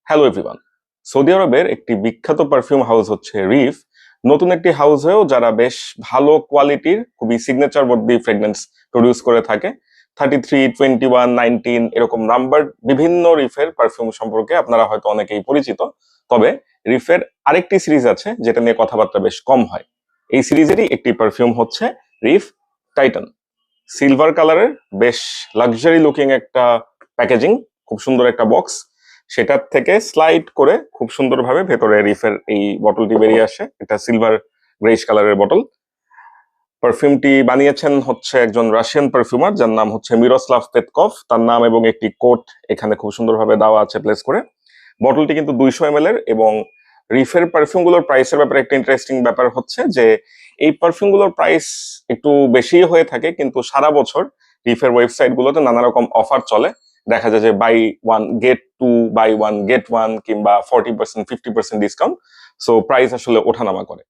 Hello everyone. Saudi আরবের একটি বিখ্যাত পারফিউম হাউস হচ্ছে রিফ। নতুন একটি হাউস হয়েও যারা বেশ ভালো কোয়ালিটির খুবই সিগনেচার বডি ফ্রেগনেন্স প্রডিউস করে থাকে। 33, 21, 19 এরকম নাম্বার বিভিন্ন রিফের পারফিউম সম্পর্কে আপনারা হয়তো অনেকেই পরিচিত। তবে রিফের আরেকটি সিরিজ আছে যেটা নিয়ে কথাবার্তা বেশ কম হয়। এই সিরিজেরই একটি পারফিউম হচ্ছে রিফ টাইটান। সিলভার কালারের বেশ লাক্সারি লুকিং একটা প্যাকেজিং, খুব সুন্দর একটা বক্স। সেটার থেকে স্লাইড করে খুব সুন্দরভাবে ভেতরে রিফের এই বটলটি বেরিয়ে আসে। এটা সিলভার গ্রেইশ কালারের বটল। পারফিউমটি বানিয়েছেন হচ্ছে একজন রাশিয়ান পারফিউমার যার নাম হচ্ছে মিরোস্লাভ পেতকভ। তার নাম এবং একটি কোট এখানে খুব সুন্দরভাবে দেওয়া আছে প্লেস করে। বটলটি কিন্তু 200 ml এর, এবং রিফের পারফিউমগুলোর প্রাইসের ব্যাপারে একটা ইন্টারেস্টিং ব্যাপার হচ্ছে যে এই পারফিউমগুলোর প্রাইস একটু বেশি হয়ে থাকে, কিন্তু সারা বছর রিফের ওয়েবসাইট গুলোতে নানা রকম অফার চলে। দেখা যায় যে buy one get two, buy one get one, কিংবা 40%, 50% ডিসকাউন্ট। সো প্রাইস আসলে ওঠানামা করে।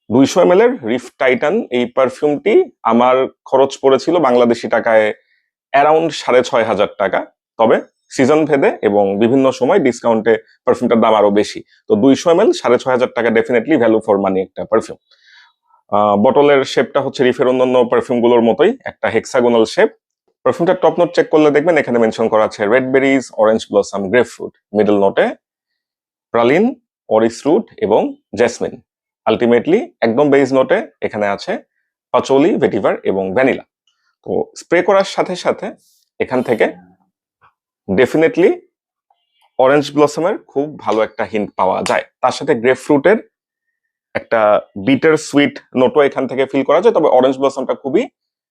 200 ml এর রিফ টাইটান এই পারফিউমটি আমার খরচ পড়েছিল বাংলাদেশি টাকায় অ্যারাউন্ড 6,500 টাকা। তবে সিজন ভেদে এবং বিভিন্ন সময় ডিসকাউন্টে পারফিউমটার দাম আরো বেশি। তো 200 ml 6,500 টাকা ডেফিনেটলি ভ্যালু ফর মানি একটা পারফিউম। বটলের শেপটা হচ্ছে রিফের অন্যান্য পারফিউম গুলোর মতোই একটা হেক্সাগোনাল শেপ। পারফিউমটার টপ নোট চেক করলে দেখবেন এখানে মেনশন করা আছে red berries, orange blossom, grapefruit. Middle নোটে প্রালিন, অরিস রুট এবং জেসমিন। আলটিমেটলি একদম বেজ নোটে এখানে আছে পাচোলি, ভেটিভার এবং ভ্যানিলা। তো স্প্রে করার সাথে সাথে এখান থেকে ডেফিনেটলি অরেঞ্জ ব্লসমের খুব ভালো একটা হিন্ট পাওয়া যায়। তার সাথে গ্রেপ ফ্রুটের একটা বিটার সুইট নোটও এখান থেকে ফিল করা যায়। তবে অরেঞ্জ ব্লসমটা খুবই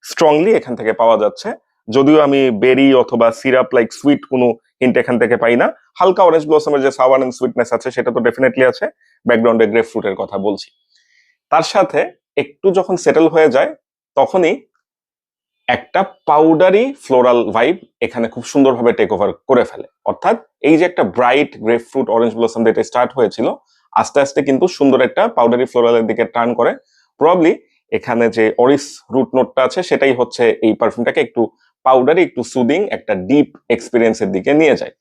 স্ট্রংলি এখান থেকে পাওয়া যাচ্ছে, যদিও আমি বেরি অথবা সিরাপ লাইক সুইট কোনো হিন্ট এখান থেকে পাই না। হালকা অরেঞ্জ ব্লসমের যে সাওয়ার এন্ড সুইটনেস আছে সেটা তো ডেফিনেটলি আছে। ব্যাকগ্রাউন্ডে গ্রেপ ফ্রুটের কথা বলছি। তার সাথে একটু যখন সেটেল হয়ে যায় তখনই একটা পাউডারি ফ্লোরাল ভাইব এখানে খুব সুন্দরভাবে টেক ওভার করে ফেলে। অর্থাৎ এই যে একটা bright grape fruit orange blossom যেটা স্টার্ট হয়েছিল, আস্তে আস্তে কিন্তু সুন্দর একটা পাউডারি ফ্লোরালের দিকে টার্ন করে। প্রবাবলি এখানে যে অরিস রুট নোটটা আছে সেটাই হচ্ছে এই পারফিউমটাকে একটু পাউডারি, একটু সুদিং, একটা ডিপ এক্সপিরিয়েন্সের দিকে নিয়ে যায়।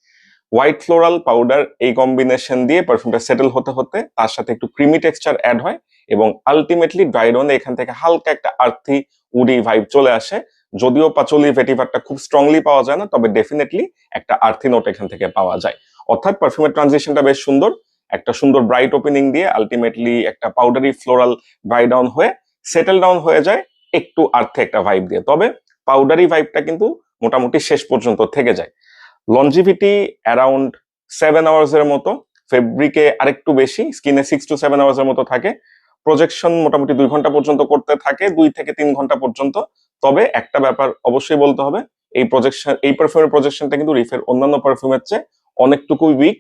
হোয়াইট ফ্লোরাল পাউডার এই কম্বিনেশন দিয়ে পারফিউমটা সেটেল হতে হতে তার সাথে একটু ক্রিমি টেক্সচার অ্যাড হয়, এবং আলটিমেটলি ড্রাই ডনে এখান থেকে হালকা একটা আর্থি উডি ভাইব চলে আসে। যদিও পাচোলি ভেটিভারটা খুব স্ট্রংলি পাওয়া যায় না, তবে ডেফিনেটলি একটা আর্থি নোট এখান থেকে পাওয়া যায়। অর্থাৎ পারফিউমের ট্রানজিশনটা বেশ সুন্দর, একটা সুন্দর ব্রাইট ওপেনিং দিয়ে আলটিমেটলি একটা পাউডারি ফ্লোরাল ড্রাই ডাউন হয়ে সেটেল ডাউন হয়ে যায় একটু আর্থে একটা ভাইব দিয়ে। তবে পাউডারি ভাইবটা কিন্তু মোটামুটি শেষ পর্যন্ত থেকে যায়। লঞ্জিভিটি অ্যারাউন্ড 7 আওয়ার্স এর মতো, ফেব্রিকে আরেকটু বেশি, স্কিনে 6 to 7 আওয়ার্স এর মতো থাকে। প্রজেকশন মোটামুটি 2 ঘন্টা পর্যন্ত করতে থাকে, 2 থেকে 3 ঘন্টা পর্যন্ত। তবে একটা ব্যাপার অবশ্যই বলতে হবে, এই পারফিউমের প্রজেকশনটা কিন্তু রিফের অন্যান্য পারফিউমের চেয়ে অনেকটুকুই উইক।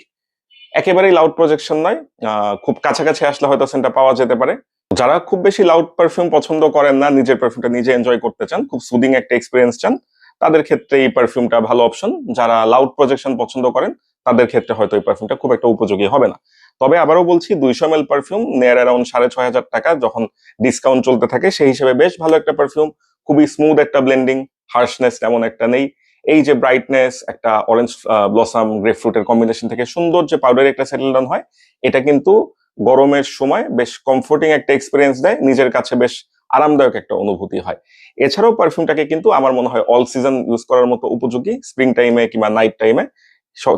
একেবারেই লাউড প্রজেকশন নয়, খুব কাছাকাছি আসলে হয়তো সেন্টটা পাওয়া যেতে পারে। যারা খুব বেশি লাউড পারফিউম পছন্দ করেন না, নিজের পারফিউমটা নিজে এনজয় করতে চান, খুব সুদিং একটা এক্সপিরিয়েন্স চান, তাদের ক্ষেত্রে এই পারফিউমটা ভালো অপশন। যারা লাউড প্রজেকশন পছন্দ করেন তাদের ক্ষেত্রে হয়তো এই পারফিউমটা খুব একটা উপযোগী হবে না। তবে আবারও বলছি, 200 ml পারফিউম নেয়ার অ্যারাউন্ড 6,500 টাকা, যখন ডিসকাউন্ট চলতে থাকে সেই হিসেবে বেশ ভালো একটা পারফিউম। খুবই স্মুথ একটা ব্লেন্ডিং, হার্শনেস তেমন একটা নেই। এই যে ব্রাইটনেস, একটা অরেঞ্জ ব্লসম গ্রেপ ফ্রুটের কম্বিনেশন থেকে সুন্দর যে পাউডারি একটা সেটেল ডাউন হয়, এটা কিন্তু গরমের সময় বেশ কমফোর্টিং একটা এক্সপিরিয়েন্স দেয়, নিজের কাছে বেশ আরামদায়ক একটা অনুভূতি হয়। এছাড়াও পারফিউমটাকে কিন্তু আমার মনে হয় অল সিজন ইউজ করার মতো উপযোগী। স্প্রিং টাইমে কিংবা নাইট টাইমে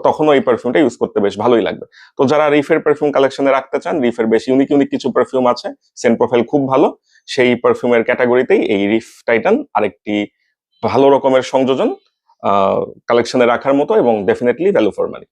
তখনও এই পারফিউমটা ইউজ করতে বেশ ভালোই লাগবে। তো যারা রিফের পারফিউম কালেকশনে রাখতে চান, রিফের বেশ ইউনিক ইউনিক কিছু পারফিউম আছে, সেন্ট প্রোফাইল খুব ভালো, সেই পারফিউমের ক্যাটাগরিতেই এই রিফ টাইটান আরেকটি ভালো রকমের সংযোজন কালেকশনে রাখার মতো, এবং ডেফিনেটলি ভ্যালু ফর মানি।